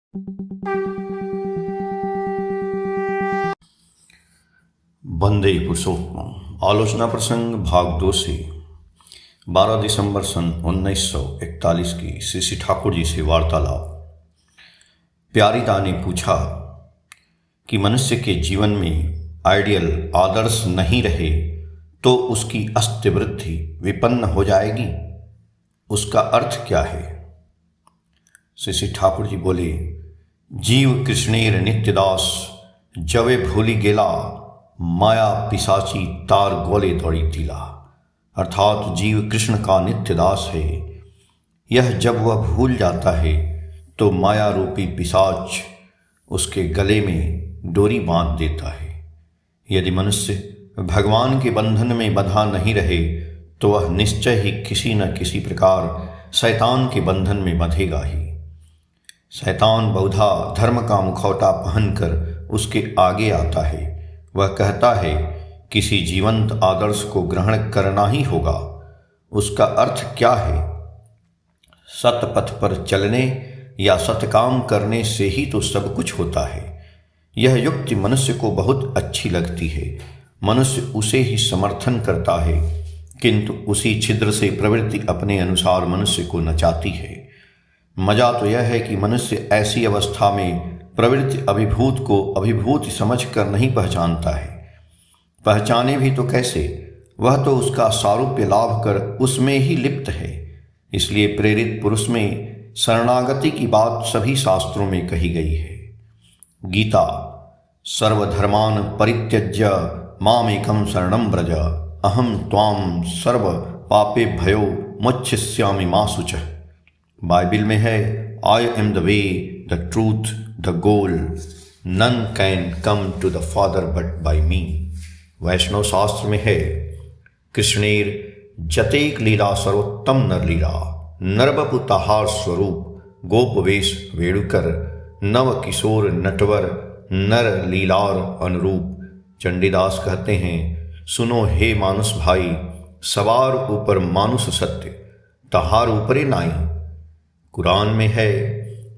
वंदे पुरुषोत्तम। आलोचना प्रसंग भाग 2 से 12 दिसंबर सन 1941 की श्री ठाकुर जी से वार्तालाप। प्यारीदा ने पूछा कि मनुष्य के जीवन में आइडियल आदर्श नहीं रहे तो उसकी अस्थिवृद्धि विपन्न हो जाएगी, उसका अर्थ क्या है? श्री ठाकुर जी बोले, जीव कृष्णेर नित्यदास जवे भूली गेला माया पिशाची तार गोले दौड़ी तिला। अर्थात जीव कृष्ण का नित्य दास है। यह जब वह भूल जाता है तो माया रूपी पिशाच उसके गले में डोरी बांध देता है। यदि मनुष्य भगवान के बंधन में बंधा नहीं रहे तो वह निश्चय ही किसी न किसी प्रकार शैतान के बंधन में बंधेगा ही। शैतान बहुधा धर्म का मुखौटा पहनकर उसके आगे आता है। वह कहता है किसी जीवंत आदर्श को ग्रहण करना ही होगा। उसका अर्थ क्या है? सतपथ पर चलने या सत्काम करने से ही तो सब कुछ होता है। यह युक्ति मनुष्य को बहुत अच्छी लगती है। मनुष्य उसे ही समर्थन करता है, किंतु उसी छिद्र से प्रवृत्ति अपने अनुसार मनुष्य को नचाती है। मजा तो यह है कि मनुष्य ऐसी अवस्था में प्रवृत्ति अभिभूत को अभिभूत समझकर नहीं पहचानता है। पहचाने भी तो कैसे? वह तो उसका सारूप्य लाभ कर उसमें ही लिप्त है। इसलिए प्रेरित पुरुष में शरणागति की बात सभी शास्त्रों में कही गई है। गीता, सर्वधर्मान परित्यज्य मामेकं शरणं व्रज अहम त्वां सर्व पापेभ्यो मोक्षयिष्यामि मा शुचः। बाइबिल में है, I am the way, the truth, the goal, none can come to the father but by me. वैष्णव शास्त्र में है, कृष्णेर जतेक लीला सर्वोत्तम नर लीला, नरबपु ताहार स्वरूप गोपवेश वेणुकर नव किशोर नटवर नर लीलार अनुरूप। चंडीदास कहते हैं, सुनो हे मानुष भाई, सवार ऊपर मानुष सत्य तहार ऊपरे नाई। कुरान में है,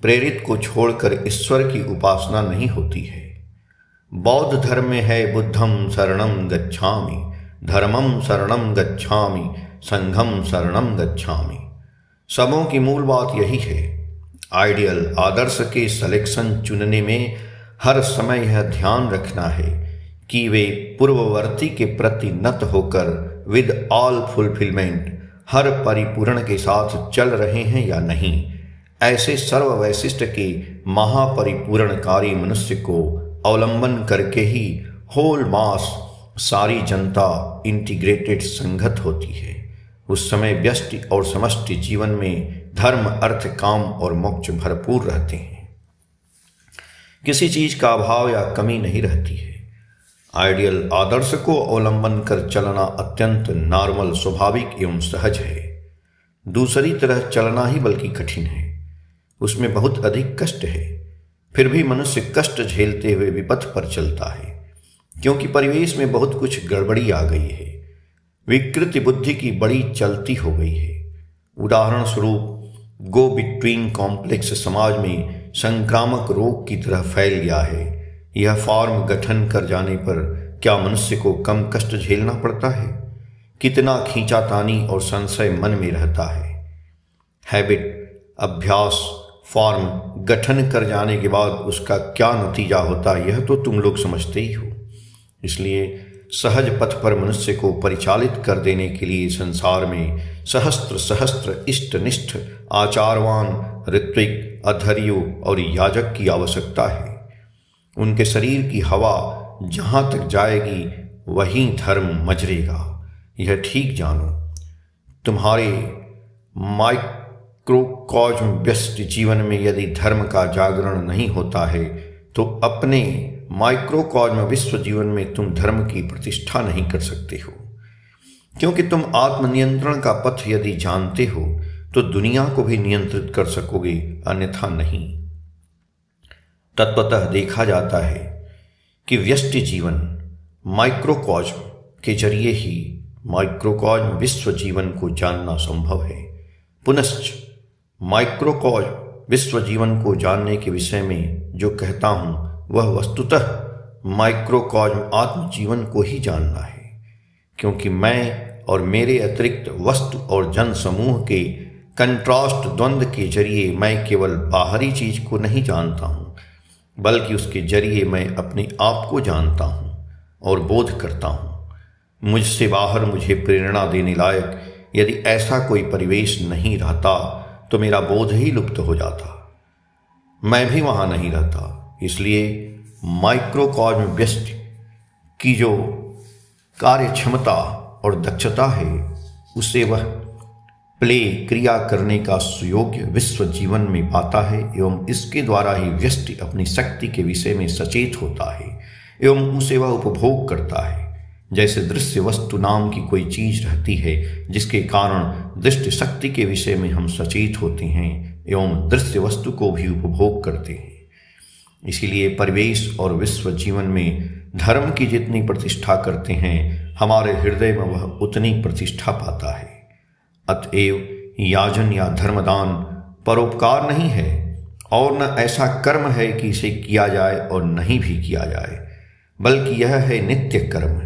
प्रेरित को छोड़कर ईश्वर की उपासना नहीं होती है। बौद्ध धर्म में है, बुद्धम शरणं गच्छामि, धर्मम शरणं गच्छामि, संघम शरणं गच्छामि। सबों की मूल बात यही है। आइडियल आदर्श के सिलेक्शन चुनने में हर समय यह ध्यान रखना है कि वे पूर्ववर्ती के प्रति नत होकर विद ऑल फुलफिलमेंट हर परिपूर्ण के साथ चल रहे हैं या नहीं। ऐसे सर्व वैशिष्ट के महापरिपूर्णकारी मनुष्य को अवलंबन करके ही होल मास सारी जनता इंटीग्रेटेड संगत होती है। उस समय व्यष्टि और समष्टि जीवन में धर्म, अर्थ, काम और मोक्ष भरपूर रहते हैं। किसी चीज का अभाव या कमी नहीं रहती है। आइडियल आदर्श को अवलंबन कर चलना अत्यंत नॉर्मल, स्वाभाविक एवं सहज है। दूसरी तरह चलना ही बल्कि कठिन है। उसमें बहुत अधिक कष्ट है। फिर भी मनुष्य कष्ट झेलते हुए विपथ पर चलता है, क्योंकि परिवेश में बहुत कुछ गड़बड़ी आ गई है। विकृति बुद्धि की बड़ी चलती हो गई है। उदाहरण स्वरूप, गो बिटवीन कॉम्प्लेक्स समाज में संक्रामक रोग की तरह फैल गया है। यह फॉर्म गठन कर जाने पर क्या मनुष्य को कम कष्ट झेलना पड़ता है? कितना खींचातानी और संशय मन में रहता है। हैबिट, अभ्यास, फॉर्म गठन कर जाने के बाद उसका क्या नतीजा होता है, यह तो तुम लोग समझते ही हो। इसलिए सहज पथ पर मनुष्य को परिचालित कर देने के लिए संसार में सहस्त्र सहस्त्र इष्टनिष्ठ आचारवान ऋत्विक, अधर्यु और याजक की आवश्यकता है। उनके शरीर की हवा जहाँ तक जाएगी वहीं धर्म मजरेगा। यह ठीक जानो, तुम्हारे माइक्रोकॉस्म व्यस्त जीवन में यदि धर्म का जागरण नहीं होता है तो अपने माइक्रोकॉस्म विश्व जीवन में तुम धर्म की प्रतिष्ठा नहीं कर सकते हो। क्योंकि तुम आत्मनियंत्रण का पथ यदि जानते हो तो दुनिया को भी नियंत्रित कर सकोगे, अन्यथा नहीं। तत्वतः देखा जाता है कि व्यष्टि जीवन माइक्रोकॉस्म के जरिए ही माइक्रोकॉस्म विश्व जीवन को जानना संभव है। पुनश्च माइक्रोकॉस्म विश्व जीवन को जानने के विषय में जो कहता हूँ वह वस्तुतः माइक्रोकॉस्म आत्म जीवन को ही जानना है, क्योंकि मैं और मेरे अतिरिक्त वस्तु और जन समूह के कंट्रास्ट द्वंद्व के जरिए मैं केवल बाहरी चीज को नहीं जानता हूँ, बल्कि उसके जरिए मैं अपने आप को जानता हूँ और बोध करता हूँ। मुझसे बाहर मुझे प्रेरणा देने लायक यदि ऐसा कोई परिवेश नहीं रहता तो मेरा बोध ही लुप्त हो जाता, मैं भी वहाँ नहीं रहता। इसलिए माइक्रोकॉस्म व्यष्टि की जो कार्य क्षमता और दक्षता है उसे वह प्ले क्रिया करने का सुयोग्य विश्व जीवन में पाता है एवं इसके द्वारा ही व्यष्टि अपनी शक्ति के विषय में सचेत होता है एवं उसे वह उपभोग करता है। जैसे दृश्य वस्तु नाम की कोई चीज रहती है जिसके कारण दृष्टि शक्ति के विषय में हम सचेत होते हैं एवं दृश्य वस्तु को भी उपभोग करते हैं। इसीलिए परिवेश और विश्व जीवन में धर्म की जितनी प्रतिष्ठा करते हैं हमारे हृदय में वह उतनी प्रतिष्ठा पाता है। अतएव याजन या धर्मदान परोपकार नहीं है और न ऐसा कर्म है कि इसे किया जाए और नहीं भी किया जाए, बल्कि यह है नित्य कर्म।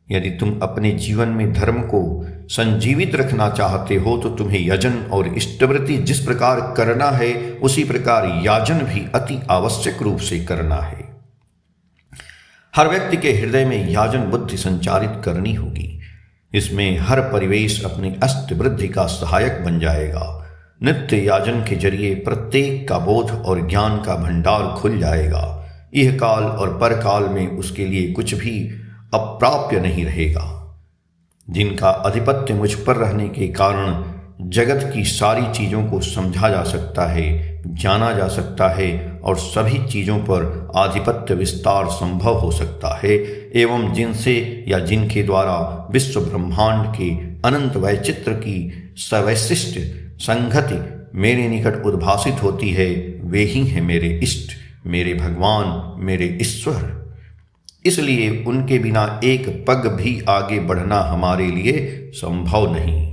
यदि तुम अपने जीवन में धर्म को संजीवित रखना चाहते हो तो तुम्हें यजन और इष्टवृत्ति जिस प्रकार करना है उसी प्रकार याजन भी अति आवश्यक रूप से करना है। हर व्यक्ति के हृदय में याजन बुद्धि संचारित करनी होगी। इसमें हर परिवेश अपनी अष्टवृद्धि का सहायक बन जाएगा। नित्य याजन के जरिए प्रत्येक का बोध और ज्ञान का भंडार खुल जाएगा। यह काल और परकाल में उसके लिए कुछ भी अप्राप्य नहीं रहेगा। जिनका आधिपत्य मुझ पर रहने के कारण जगत की सारी चीजों को समझा जा सकता है, जाना जा सकता है और सभी चीजों पर आधिपत्य विस्तार संभव हो सकता है एवं जिनसे या जिनके द्वारा विश्व ब्रह्मांड के अनंत वैचित्र की सवैशिष्ट संगति मेरे निकट उद्भासित होती है, वे ही हैं मेरे इष्ट, मेरे भगवान, मेरे ईश्वर। इसलिए उनके बिना एक पग भी आगे बढ़ना हमारे लिए संभव नहीं।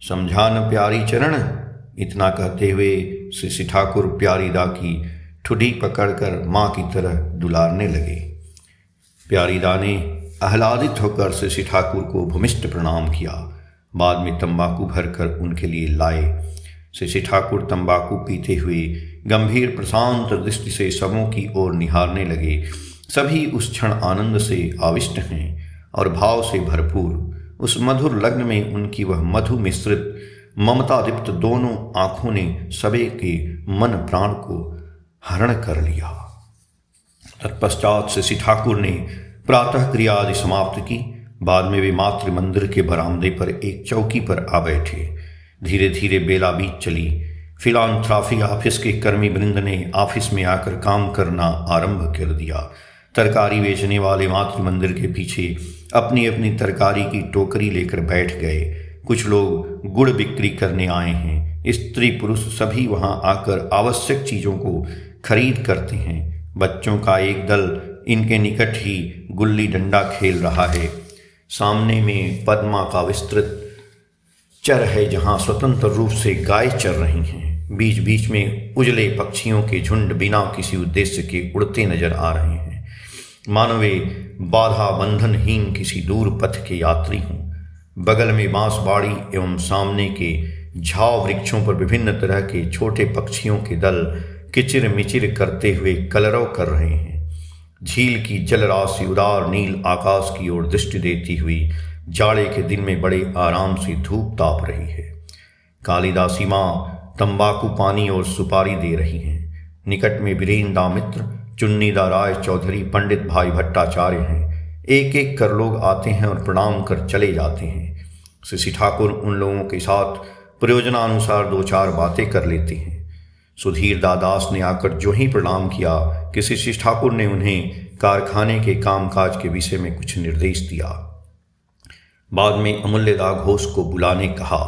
समझा न प्यारी चरण। इतना कहते हुए श्री ठाकुर प्यारी दा की ठुडी पकड़कर माँ की तरह दुलारने लगे। प्यारी दा ने आह्लादित होकर श्री ठाकुर को भूमिष्ठ प्रणाम किया। बाद में तंबाकू भरकर उनके लिए लाए। श्री ठाकुर तंबाकू पीते हुए गंभीर प्रशांत दृष्टि से सबों की ओर निहारने लगे। सभी उस क्षण आनंद से आविष्ट हैं और भाव से भरपूर। उस मधुर लग्न में उनकी वह मधु मिश्रित ममता दीप्त दोनों आंखों ने सबे के मन प्राण को हरण कर लिया। तत्पश्चात श्री ठाकुर ने प्रातः क्रिया आदि समाप्त की। बाद में वे मातृ मंदिर के बरामदे पर एक चौकी पर आ बैठे। धीरे धीरे बेला बीत चली। फिलांथ्रॉफी ऑफिस के कर्मी वृंद ने ऑफिस में आकर काम करना आरंभ कर दिया। तरकारी बेचने वाले मातृ मंदिर के पीछे अपनी अपनी तरकारी की टोकरी लेकर बैठ गए। कुछ लोग गुड़ बिक्री करने आए हैं। स्त्री पुरुष सभी वहां आकर आवश्यक चीजों को खरीद करते हैं। बच्चों का एक दल इनके निकट ही गुल्ली डंडा खेल रहा है। सामने में पद्मा का विस्तृत चर है जहां स्वतंत्र रूप से गाय चर रही हैं। बीच बीच में उजले पक्षियों के झुंड बिना किसी उद्देश्य के उड़ते नजर आ रहे हैं, मानो वे बाधा बंधनहीन किसी दूर पथ के यात्री हों। बगल में बांसबाड़ी एवं सामने के झाव वृक्षों पर विभिन्न तरह के छोटे पक्षियों के दल किचिर मिचिर करते हुए कलरव कर रहे हैं। झील की जलराशि उदार नील आकाश की ओर दृष्टि देती हुई जाड़े के दिन में बड़े आराम से धूप ताप रही है। कालिदासी माँ तंबाकू पानी और सुपारी दे रही हैं। निकट में वीरेन दा मित्र, चुन्नीदा राय चौधरी, पंडित भाई भट्टाचार्य हैं। एक एक कर लोग आते हैं और प्रणाम कर चले जाते हैं। श्री ठाकुर उन लोगों के साथ प्रयोजनानुसार दो चार बातें कर लेते हैं। सुधीर दादास ने आकर जो ही प्रणाम किया कि श्री ठाकुर ने उन्हें कारखाने के कामकाज के विषय में कुछ निर्देश दिया। बाद में अमूल्यदा घोष को बुलाने कहा।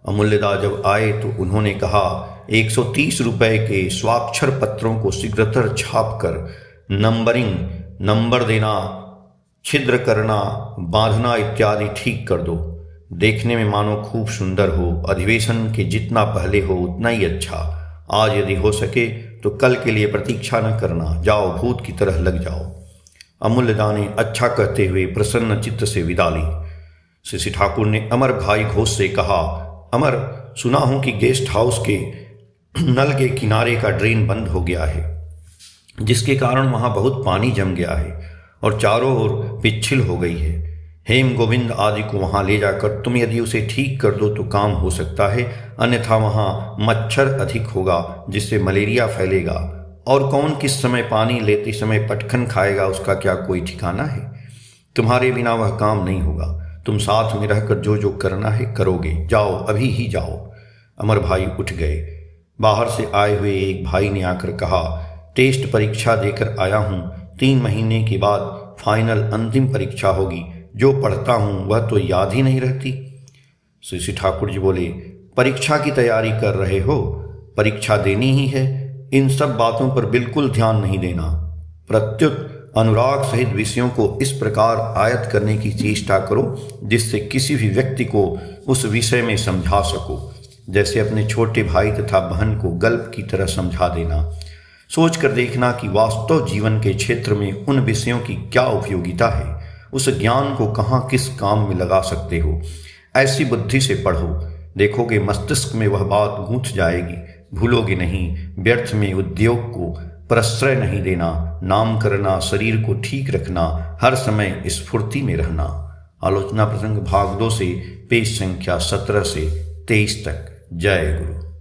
अमूल्यदा जब आए तो उन्होंने कहा, 130 रुपए के स्वाक्षर पत्रों को शीघ्रतर छाप कर नंबरिंग, नंबर देना, छिद्र करना, बांधना इत्यादि ठीक कर दो। देखने में मानो खूब सुंदर हो। अधिवेशन के जितना पहले हो उतना ही अच्छा। आज यदि हो सके तो कल के लिए प्रतीक्षा न करना, जाओ भूत की तरह लग जाओ। अमूल्यदा ने अच्छा कहते हुए प्रसन्न चित्त से विदा ली। श्री ठाकुर ने अमर भाई घोष से कहा, अमर, सुना हूं कि गेस्ट हाउस के नल के किनारे का ड्रेन बंद हो गया है, जिसके कारण वहां बहुत पानी जम गया है और चारों ओर पिच्छिल हो गई है। हेम गोविंद आदि को वहां ले जाकर तुम यदि उसे ठीक कर दो तो काम हो सकता है, अन्यथा वहां मच्छर अधिक होगा जिससे मलेरिया फैलेगा, और कौन किस समय पानी लेते समय पटखन खाएगा उसका क्या कोई ठिकाना है। तुम्हारे बिना वह काम नहीं होगा। तुम साथ में रहकर जो जो करना है करोगे। जाओ, अभी ही जाओ। अमर भाई उठ गए। बाहर से आए हुए एक भाई ने आकर कहा, टेस्ट परीक्षा देकर आया हूँ, 3 महीने के बाद फाइनल अंतिम परीक्षा होगी, जो पढ़ता हूँ वह तो याद ही नहीं रहती। श्री ठाकुर जी बोले, परीक्षा की तैयारी कर रहे हो, परीक्षा देनी ही है, इन सब बातों पर बिल्कुल ध्यान नहीं देना। प्रत्युत अनुराग सहित विषयों को इस प्रकार आयत्त करने की चेष्टा करो जिससे किसी भी व्यक्ति को उस विषय में समझा सको, जैसे अपने छोटे भाई तथा बहन को गल्प की तरह समझा देना। सोच कर देखना कि वास्तव जीवन के क्षेत्र में उन विषयों की क्या उपयोगिता है, उस ज्ञान को कहाँ किस काम में लगा सकते हो। ऐसी बुद्धि से पढ़ो, देखोगे मस्तिष्क में वह बात गूंथ जाएगी, भूलोगे नहीं। व्यर्थ में उद्योग को प्रश्रय नहीं देना, नाम करना, शरीर को ठीक रखना, हर समय स्फूर्ति में रहना। आलोचना प्रसंग भाग 2 से पेज संख्या 17 से 23 तक। जय गुरु।